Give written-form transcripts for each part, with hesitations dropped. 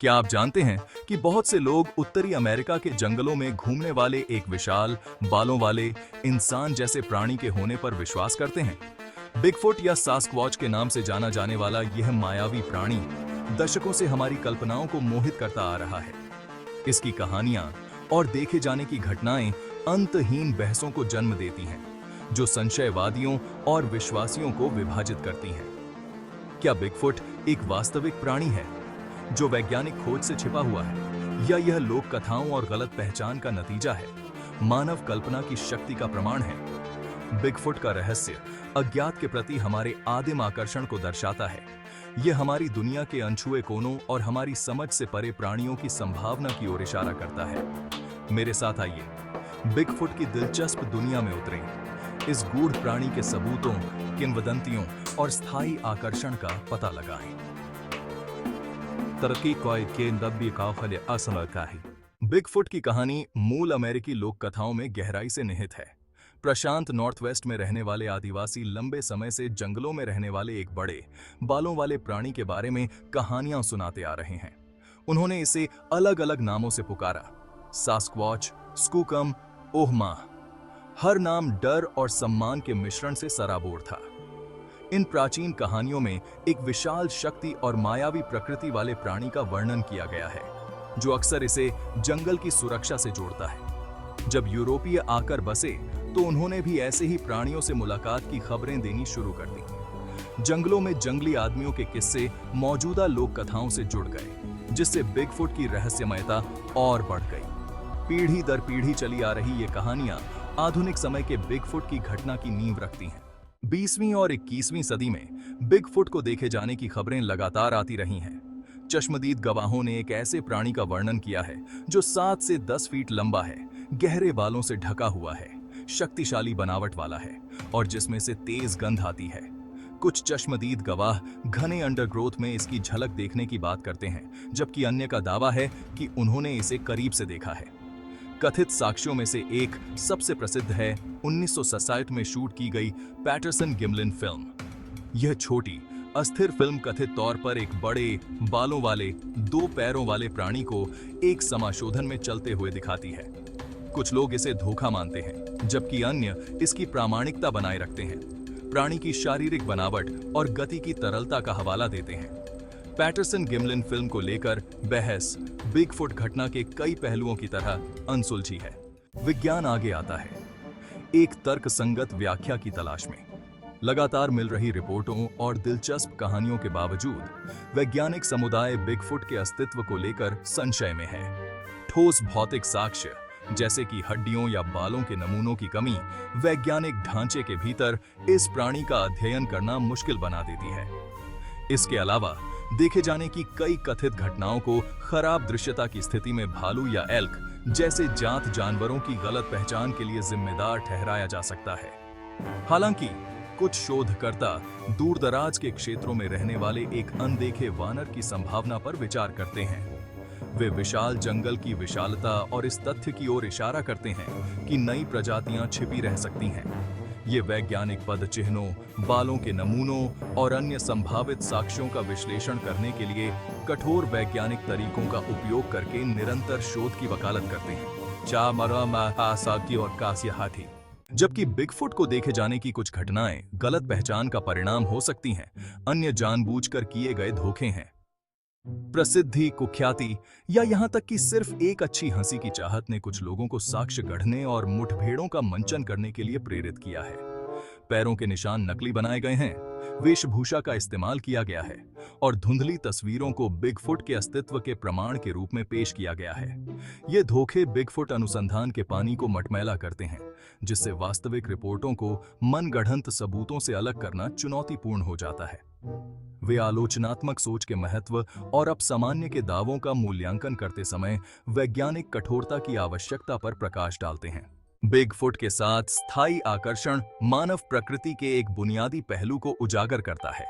क्या आप जानते हैं कि बहुत से लोग उत्तरी अमेरिका के जंगलों में घूमने वाले एक विशाल बालों वाले इंसान जैसे प्राणी के होने पर विश्वास करते हैं। बिगफुट या सास्क्वॉच के नाम से जाना जाने वाला यह मायावी प्राणी दशकों से हमारी कल्पनाओं को मोहित करता आ रहा है। इसकी कहानियां और देखे जाने की घटनाएं अंतहीन बहसों को जन्म देती हैं, जो संशयवादियों और विश्वासियों को विभाजित करती हैं। क्या बिगफुट एक वास्तविक प्राणी है जो वैज्ञानिक खोज से छिपा हुआ है, या यह लोक कथाओं और गलत पहचान का नतीजा है, मानव कल्पना की शक्ति का प्रमाण है? बिगफुट का रहस्य अज्ञात के प्रति हमारे आदिम आकर्षण को दर्शाता है। यह हमारी दुनिया के अनछुए कोनों और हमारी समझ से परे प्राणियों की संभावना की ओर इशारा करता है। मेरे साथ आइए बिगफुट की दिलचस्प दुनिया में उतरें, इस गूढ़ प्राणी के सबूतों, किंवदंतियों और स्थायी आकर्षण का पता लगाएं। तरक्की के नब्बे काफले असमर का है। बिगफुट की कहानी मूल अमेरिकी लोक कथाओं में गहराई से निहित है। प्रशांत नॉर्थ वेस्ट में रहने वाले आदिवासी लंबे समय से जंगलों में रहने वाले एक बड़े बालों वाले प्राणी के बारे में कहानियां सुनाते आ रहे हैं। उन्होंने इसे अलग अलग नामों से पुकारा, सास्क्वॉच, स्कूकम, ओहमा। हर नाम डर और सम्मान के मिश्रण से सराबोर था। इन प्राचीन कहानियों में एक विशाल शक्ति और मायावी प्रकृति वाले प्राणी का वर्णन किया गया है, जो अक्सर इसे जंगल की सुरक्षा से जोड़ता है। जब यूरोपीय आकर बसे तो उन्होंने भी ऐसे ही प्राणियों से मुलाकात की खबरें देनी शुरू कर दी। जंगलों में जंगली आदमियों के किस्से मौजूदा लोक कथाओं से जुड़ गए, जिससे बिगफुट की रहस्यमयता और बढ़ गई। पीढ़ी दर पीढ़ी चली आ रही ये कहानियां आधुनिक समय के बिगफुट की घटना की नींव रखती हैं। 20वीं और 21वीं सदी में बिगफुट को देखे जाने की खबरें लगातार आती रही हैं। चश्मदीद गवाहों ने एक ऐसे प्राणी का वर्णन किया है जो 7 से 10 फीट लंबा है, गहरे बालों से ढका हुआ है, शक्तिशाली बनावट वाला है और जिसमें से तेज गंध आती है। कुछ चश्मदीद गवाह घने अंडरग्रोथ में इसकी झलक देखने की बात करते हैं, जबकि अन्य का दावा है कि उन्होंने इसे करीब से देखा है। कथित साक्ष्यों में से एक सबसे प्रसिद्ध है 1967 में शूट की गई पैटरसन गिमलिन फिल्म। यह छोटी अस्थिर फिल्म कथित तौर पर एक बड़े बालों वाले 2 पैरों वाले प्राणी को एक समाशोधन में चलते हुए दिखाती है। कुछ लोग इसे धोखा मानते हैं, जबकि अन्य इसकी प्रामाणिकता बनाए रखते हैं। प्राणी की शारीरिक बनावट और गति की तरलता का हवाला देते हैं। पैटरसन गिमलिन फिल्म को लेकर बहस बिगफुट घटना के कई पहलुओं की तरह अनसुलझी है। विज्ञान आगे आता है, एक तर्कसंगत व्याख्या की तलाश में। लगातार मिल रही रिपोर्टों और दिलचस्प कहानियों के बावजूद वैज्ञानिक समुदाय बिगफुट के अस्तित्व को लेकर संशय में है। ठोस भौतिक साक्ष्य जैसे कि हड्डियों या बालों के नमूनों की कमी वैज्ञानिक ढांचे के भीतर इस प्राणी का अध्ययन करना मुश्किल बना देती है। इसके अलावा देखे जाने की कई कथित घटनाओं को खराब दृश्यता की स्थिति में भालू या एल्क जैसे जात जानवरों की गलत पहचान के लिए जिम्मेदार ठहराया जा सकता है। हालांकि कुछ शोधकर्ता दूरदराज के क्षेत्रों में रहने वाले एक अनदेखे वानर की संभावना पर विचार करते हैं। वे विशाल जंगल की विशालता और इस तथ्य की ओर इशारा करते हैं कि नई प्रजातियां छिपी रह सकती हैं। ये वैज्ञानिक पद चिन्हों, बालों के नमूनों और अन्य संभावित साक्ष्यों का विश्लेषण करने के लिए कठोर वैज्ञानिक तरीकों का उपयोग करके निरंतर शोध की वकालत करते हैं। जबकि बिगफुट को देखे जाने की कुछ घटनाएं गलत पहचान का परिणाम हो सकती हैं, अन्य जानबूझकर किए गए धोखे हैं। प्रसिद्धि, कुख्याति या यहां तक कि सिर्फ एक अच्छी हंसी की चाहत ने कुछ लोगों को साक्ष्य गढ़ने और मुठभेड़ों का मंचन करने के लिए प्रेरित किया है। पैरों के निशान नकली बनाए गए हैं, वेशभूषा का इस्तेमाल किया गया है और धुंधली तस्वीरों को बिगफुट के अस्तित्व के प्रमाण के रूप में पेश किया गया है। ये धोखे बिगफुट अनुसंधान के पानी को मटमैला करते हैं, जिससे वास्तविक रिपोर्टों को मनगढ़ंत सबूतों से अलग करना चुनौतीपूर्ण हो जाता है। वे आलोचनात्मक सोच के महत्व और अपसामान्य के दावों का मूल्यांकन करते समय वैज्ञानिक कठोरता की आवश्यकता पर प्रकाश डालते हैं। बिगफुट के साथ स्थायी आकर्षण मानव प्रकृति के एक बुनियादी पहलू को उजागर करता है,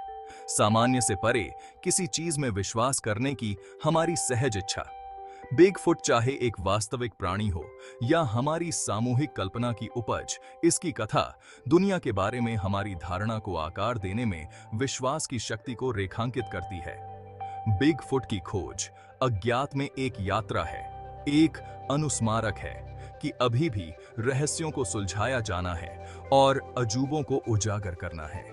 सामान्य से परे किसी चीज में विश्वास करने की हमारी सहज इच्छा। बिगफुट चाहे एक वास्तविक प्राणी हो या हमारी सामूहिक कल्पना की उपज, इसकी कथा दुनिया के बारे में हमारी धारणा को आकार देने में विश्वास की शक्ति को रेखांकित करती है। बिगफुट की खोज अज्ञात में एक यात्रा है, एक अनुस्मारक है कि अभी भी रहस्यों को सुलझाया जाना है और अजूबों को उजागर करना है।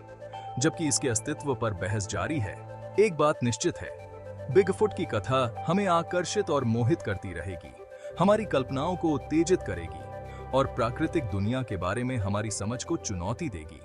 जबकि इसके अस्तित्व पर बहस जारी है, एक बात निश्चित है, बिगफुट की कथा हमें आकर्षित और मोहित करती रहेगी, हमारी कल्पनाओं को उत्तेजित करेगी और प्राकृतिक दुनिया के बारे में हमारी समझ को चुनौती देगी।